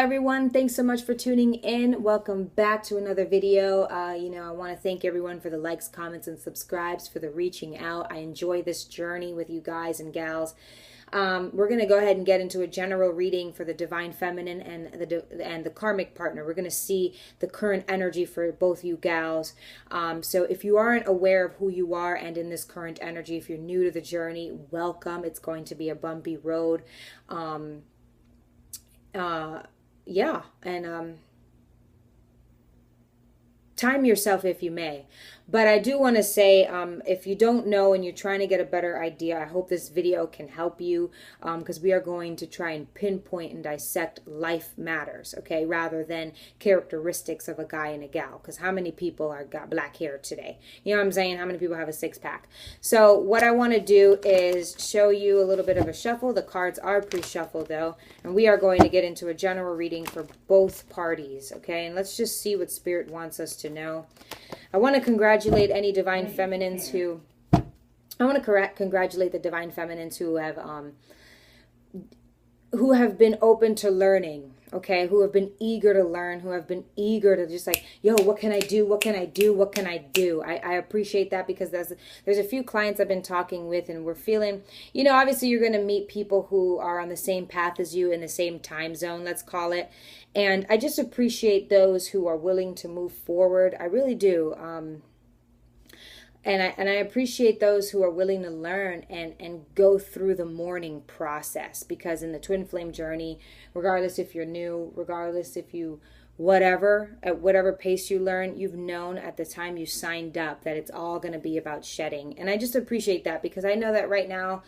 everyone. Thanks so much for tuning in. Welcome back to another video. I want to thank everyone for the likes, comments, and subscribes, for the reaching out. I enjoy this journey with you guys and gals. We're going to go ahead and get into a general reading for the Divine Feminine and the Karmic Partner. We're going to see the current energy for both you gals. So if you aren't aware of who you are and in this current energy, if you're new to the journey, welcome. It's going to be a bumpy road. Time yourself if you may. But I do want to say, if you don't know and you're trying to get a better idea, I hope this video can help you, because we are going to try and pinpoint and dissect life matters, okay, rather than characteristics of a guy and a gal. Because how many people got black hair today? You know what I'm saying? How many people have a six-pack? So what I want to do is show you a little bit of a shuffle. The cards are pre-shuffled though, and we are going to get into a general reading for both parties, okay? And let's just see what Spirit wants us to know. I want to congratulate any Divine Feminines who, congratulate the Divine Feminines who have been open to learning, okay? Who have been eager to learn, who have been eager to just like, yo, what can I do? What can I do? What can I do? I appreciate that, because there's a few clients I've been talking with, and we're feeling, obviously you're going to meet people who are on the same path as you, in the same time zone, let's call it. And I just appreciate those who are willing to move forward. I really do. And I appreciate those who are willing to learn and go through the mourning process, because in the twin flame journey, regardless if you're new, regardless if you at whatever pace you learn, you've known at the time you signed up that it's all going to be about shedding. And I just appreciate that, because I know that right now,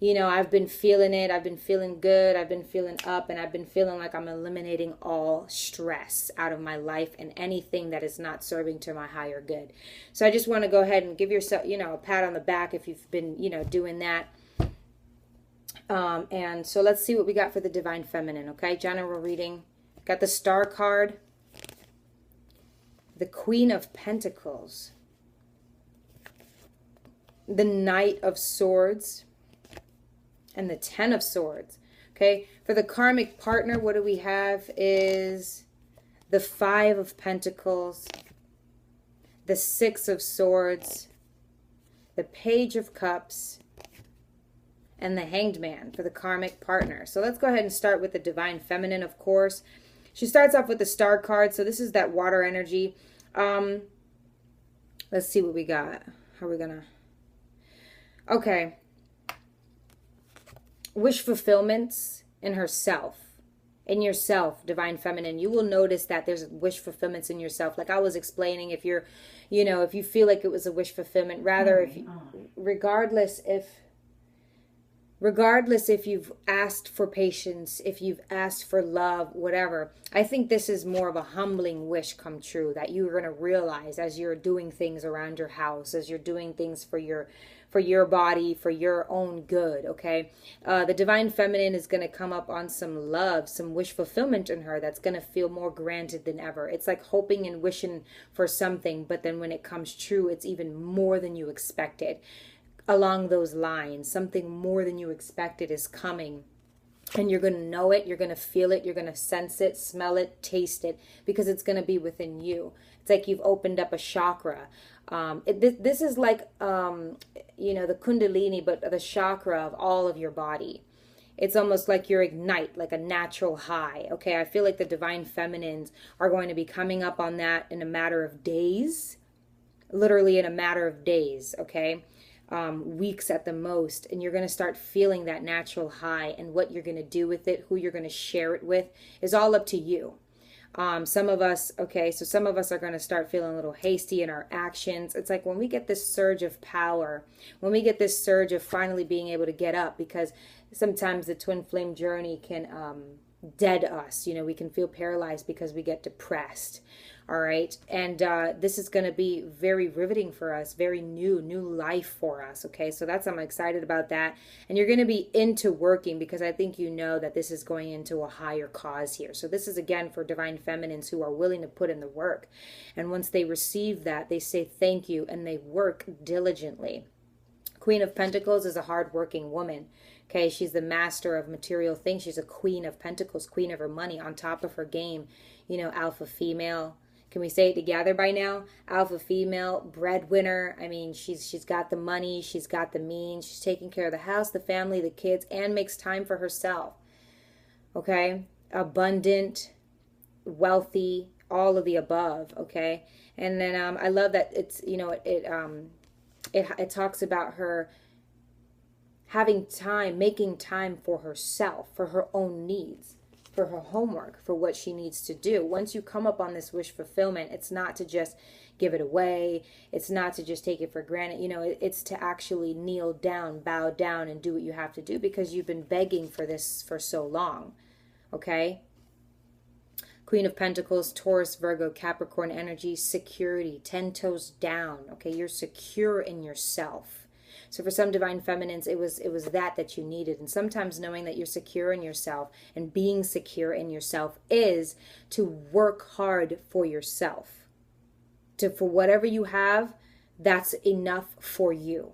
I've been feeling it. I've been feeling good. I've been feeling up, and I've been feeling like I'm eliminating all stress out of my life and anything that is not serving to my higher good. So I just want to go ahead and give yourself, a pat on the back if you've been, doing that. And so let's see what we got for the Divine Feminine, okay? General reading. Got the Star card, the Queen of Pentacles, the Knight of Swords, and the Ten of Swords. Okay, for the Karmic Partner, what do we have is the Five of Pentacles, the Six of Swords, the Page of Cups, and the Hanged Man for the Karmic Partner. So let's go ahead and start with the Divine Feminine, of course. She starts off with the Star card, so this is that water energy. Let's see what we got. How are we gonna... Okay. Wish fulfillments in herself. In yourself, Divine Feminine. You will notice that there's wish fulfillments in yourself. Like I was explaining, if you're, if you feel like it was a wish fulfillment, rather, if you, regardless if you've asked for patience, if you've asked for love, whatever, I think this is more of a humbling wish come true, that you're going to realize as you're doing things around your house, as you're doing things for your body, for your own good, okay? The Divine Feminine is going to come up on some love, some wish fulfillment in her that's going to feel more granted than ever. It's like hoping and wishing for something, but then when it comes true, it's even more than you expected. Along those lines, something more than you expected is coming, and you're going to know it, you're going to feel it, you're going to sense it, smell it, taste it, because it's going to be within you. It's like you've opened up a chakra. This is like the Kundalini, but the chakra of all of your body. It's almost like you're ignite, like a natural high. Okay, I feel like the Divine Feminines are going to be coming up on that in a matter of days, literally in a matter of days, okay? Weeks at the most, and you're going to start feeling that natural high, and what you're going to do with it, who you're going to share it with, is all up to you. Some of us are going to start feeling a little hasty in our actions. It's like when we get this surge of power, when we get this surge of finally being able to get up, because sometimes the twin flame journey can dead us. We can feel paralyzed because we get depressed. All right. And this is going to be very riveting for us, very new life for us. Okay. So I'm excited about that. And you're going to be into working, because I think that this is going into a higher cause here. So this is again for Divine Feminines who are willing to put in the work. And once they receive that, they say thank you, and they work diligently. Queen of Pentacles is a hardworking woman. Okay, she's the master of material things. She's a queen of pentacles, queen of her money, on top of her game. You know, alpha female. Can we say it together by now? Alpha female, breadwinner. I mean, she's got the money, she's got the means, she's taking care of the house, the family, the kids, and makes time for herself. Okay? Abundant, wealthy, all of the above, okay? And then I love that it's, you know, it talks about her having time, making time for herself, for her own needs, for her homework, for what she needs to do. Once you come up on this wish fulfillment, it's not to just give it away. It's not to just take it for granted. You know, it's to actually kneel down, bow down, and do what you have to do because you've been begging for this for so long. Okay? Queen of Pentacles, Taurus, Virgo, Capricorn energy, security, 10 toes down. Okay? You're secure in yourself. So for some divine feminines, it was that you needed. And sometimes knowing that you're secure in yourself and being secure in yourself is to work hard for yourself. For whatever you have, that's enough for you.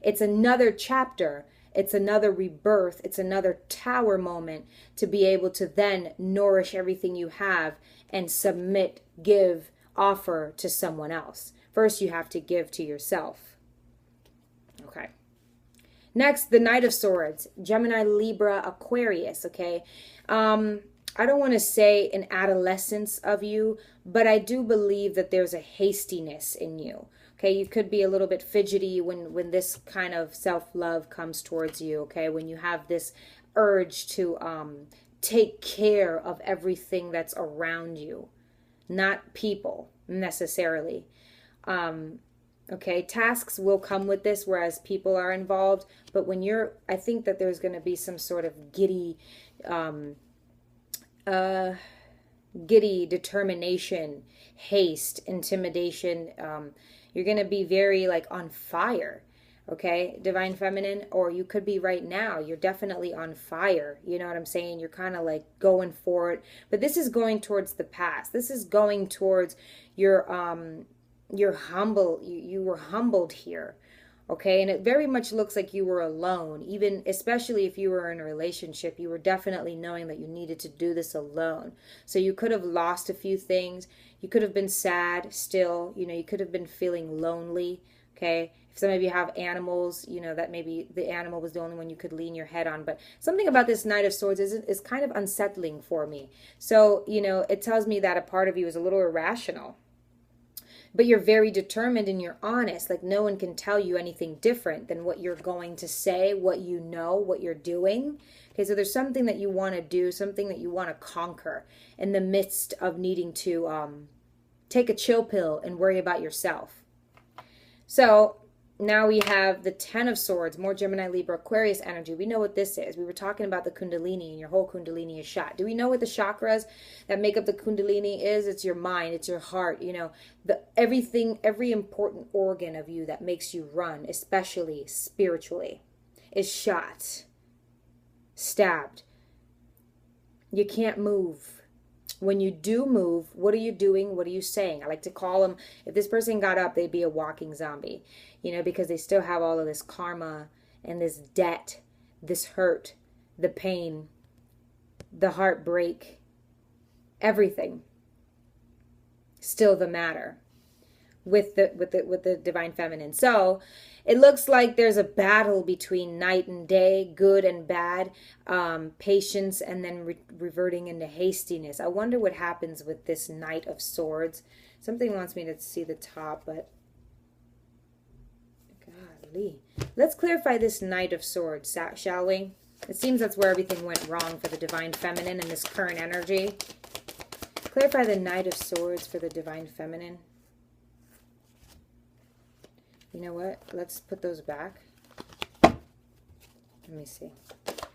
It's another chapter. It's another rebirth. It's another tower moment to be able to then nourish everything you have and submit, give, offer to someone else. First, you have to give to yourself. Okay. Next, the Knight of Swords, Gemini, Libra, Aquarius, okay? I don't want to say an adolescence of you, but I do believe that there's a hastiness in you. Okay, you could be a little bit fidgety when this kind of self-love comes towards you, okay? When you have this urge to take care of everything that's around you, not people necessarily. Okay, tasks will come with this, whereas people are involved. But when I think that there's going to be some sort of giddy determination, haste, intimidation. You're going to be very like on fire. Okay, divine feminine, or you could be right now. You're definitely on fire. You know what I'm saying? You're kind of like going for it. But this is going towards the past. This is going towards you're humble. You were humbled here. Okay, and it very much looks like you were alone, even especially if you were in a relationship. You were definitely knowing that you needed to do this alone. So you could have lost a few things. You could have been sad still. You know, you could have been feeling lonely. Okay, if some of you have animals, you know that maybe the animal was the only one you could lean your head on. But something about this Knight of Swords is kind of unsettling for me. So, you know, it tells me that a part of you is a little irrational. But you're very determined and you're honest. Like no one can tell you anything different than what you're going to say, what you know, what you're doing. Okay, so there's something that you want to do, something that you want to conquer in the midst of needing to take a chill pill and worry about yourself. So now we have the 10 of Swords, more Gemini, Libra, Aquarius energy. We know what this is. We were talking about the Kundalini, and your whole Kundalini is shot. Do we know what the chakras that make up the Kundalini is? It's your mind, it's your heart, you know, everything, every important organ of you that makes you run, especially spiritually, is shot, stabbed. You can't move. When you do move, what are you doing? What are you saying? I like to call them, if this person got up, they'd be a walking zombie, you know, because they still have all of this karma and this debt, this hurt, the pain, the heartbreak, everything still the matter with the divine feminine. So it looks like there's a battle between night and day, good and bad, patience, and then reverting into hastiness. I wonder what happens with this Knight of Swords. Something wants me to see the top, but golly. Let's clarify this Knight of Swords, shall we? It seems that's where everything went wrong for the divine feminine in this current energy. Clarify the Knight of Swords for the divine feminine. You know what? Let's put those back. Let me see.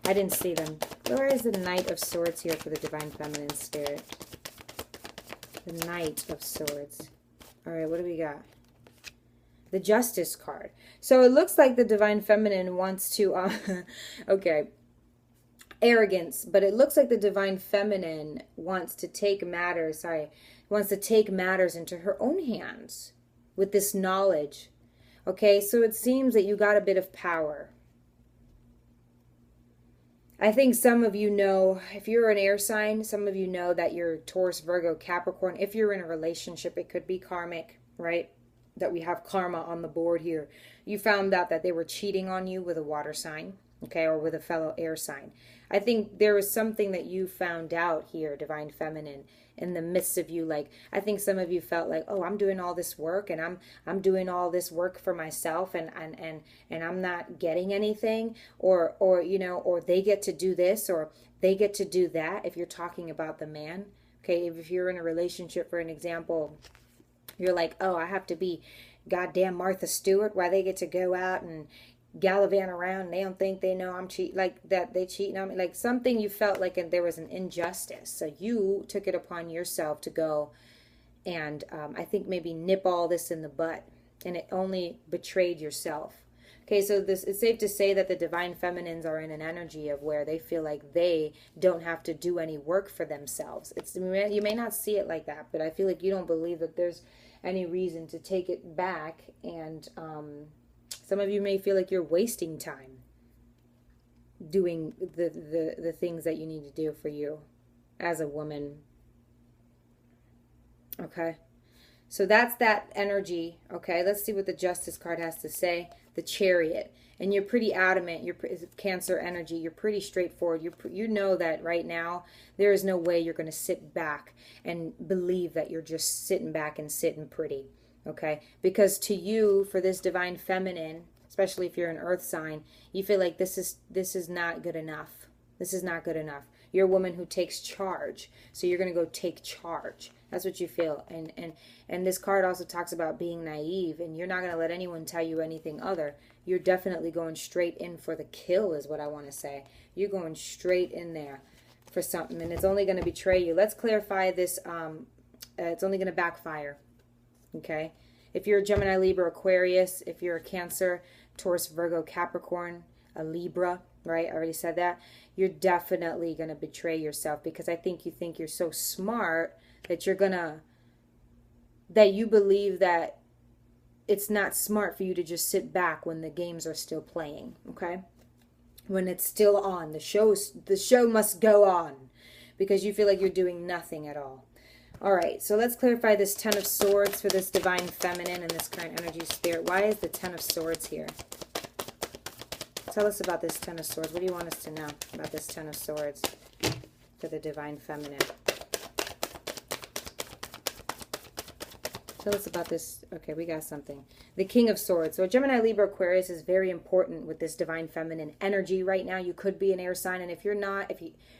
I didn't see them. Where is the Knight of Swords here for the divine feminine spirit? The Knight of Swords. All right, what do we got? The Justice card. So it looks like the divine feminine wants to, okay, arrogance, but it looks like the divine feminine wants to take matters, wants to take matters into her own hands with this knowledge. Okay, so it seems that you got a bit of power. I think some of you know, if you're an air sign, some of you know that you're Taurus, Virgo, Capricorn. If you're in a relationship, it could be karmic, right? That we have karma on the board here. You found out that they were cheating on you with a water sign, okay, or with a fellow air sign. I think there was something that you found out here, Divine Feminine, in the midst of you. Like, I think some of you felt like, oh, I'm doing all this work, and I'm doing all this work for myself, and I'm not getting anything, or you know, or they get to do this, or they get to do that. If you're talking about the man, okay, if you're in a relationship, for an example, you're like, oh, I have to be goddamn Martha Stewart, why they get to go out and gallivant around and they don't think they know I'm cheating, like that they cheating on me, like something you felt like there was an injustice. So you took it upon yourself to go and I think maybe nip all this in the butt, and it only betrayed yourself. Okay, so this, it's safe to say that the Divine Feminines are in an energy of where they feel like they don't have to do any work for themselves. It's, you may not see it like that, but I feel like you don't believe that there's any reason to take it back, and some of you may feel like you're wasting time doing the things that you need to do for you as a woman. Okay, so that's that energy. Okay, let's see what the Justice card has to say. The Chariot. And you're pretty adamant. You're Cancer energy. You're pretty straightforward. You know that right now there is no way you're going to sit back and believe that you're just sitting back and sitting pretty. Okay, because to you, for this Divine Feminine, especially if you're an Earth sign, you feel like this is not good enough. This is not good enough. You're a woman who takes charge, so you're going to go take charge. That's what you feel. And this card also talks about being naive, and you're not going to let anyone tell you anything other. You're definitely going straight in for the kill, is what I want to say. You're going straight in there for something, and it's only going to betray you. Let's clarify this. It's only going to backfire. Okay? If you're a Gemini, Libra, Aquarius, if you're a Cancer, Taurus, Virgo, Capricorn, a Libra, right? I already said that. You're definitely going to betray yourself, because I think you think you're so smart that you're going to, that you believe that it's not smart for you to just sit back when the games are still playing, okay? When it's still on. The show must go on, because you feel like you're doing nothing at all. All right, so let's clarify this Ten of Swords for this Divine Feminine and this current energy spirit. Why is the Ten of Swords here? Tell us about this Ten of Swords. What do you want us to know about this Ten of Swords for the Divine Feminine? Tell us about this. Okay, we got something. The King of Swords. So Gemini, Libra, Aquarius is very important with this Divine Feminine energy right now. You could be an air sign, and if you're not,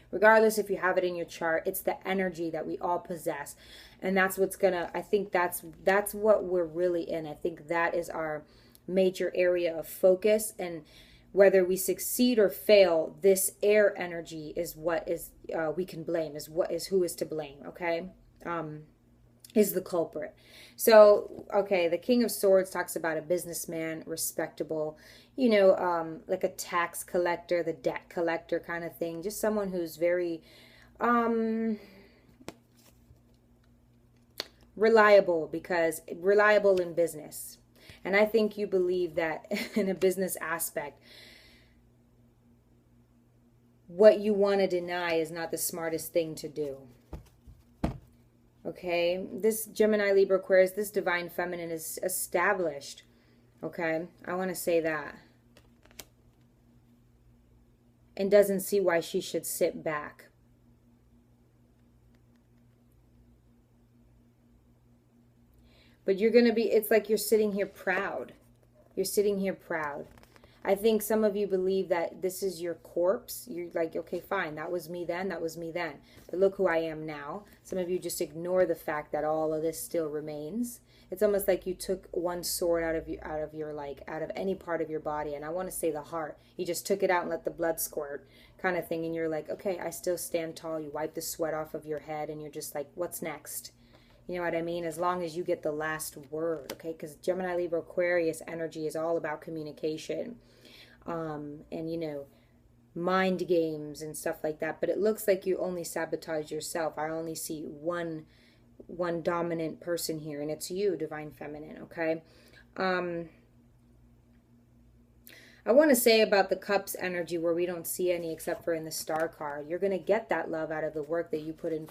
regardless if you have it in your chart, it's the energy that we all possess. And that's what's gonna, I think that's what we're really in. I think that is our major area of focus, and whether we succeed or fail, this air energy is what is we can blame, is who is to blame, okay? Is the culprit. So, okay, the King of Swords talks about a businessman, respectable, you know, like a tax collector, the debt collector kind of thing. Just someone who's very reliable in business. And I think you believe that in a business aspect, what you want to deny is not the smartest thing to do. Okay, this Gemini, Libra, Aquarius, this Divine Feminine is established. Okay, I want to say that. And doesn't see why she should sit back. But you're going to be, it's like you're sitting here proud. You're sitting here proud. I think some of you believe that this is your corpse. You're like, okay, fine, that was me then, that was me then. But look who I am now. Some of you just ignore the fact that all of this still remains. It's almost like you took one sword out of any part of your body, and I want to say the heart. You just took it out and let the blood squirt kind of thing, and you're like, okay, I still stand tall. You wipe the sweat off of your head, and you're just like, what's next? You know what I mean? As long as you get the last word, okay? Because Gemini, Libra, Aquarius energy is all about communication. And, you know, mind games and stuff like that. But it looks like you only sabotage yourself. I only see one dominant person here, and it's you, Divine Feminine, okay? I want to say about the Cups energy where we don't see any except for in the Star card. You're going to get that love out of the work that you put in